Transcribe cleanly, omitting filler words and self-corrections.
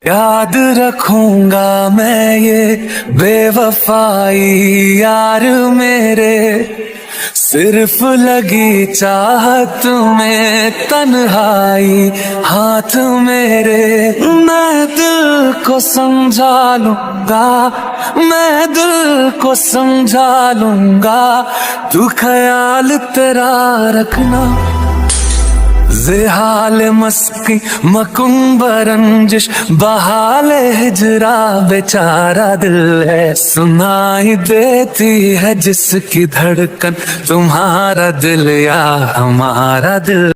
याद रखूंगा मैं ये बेवफाई यार मेरे, सिर्फ लगी चाहत में तन्हाई हाथ मेरे। मैं दिल को समझा लूंगा, मैं दिल को समझा लूंगा, तू ख्याल तेरा रखना। ज़ेहाल मस्की मकुंब रंजिश बहाल हिजरा बेचारा दिल है, सुनाई देती है जिसकी धड़कन तुम्हारा दिल या हमारा दिल।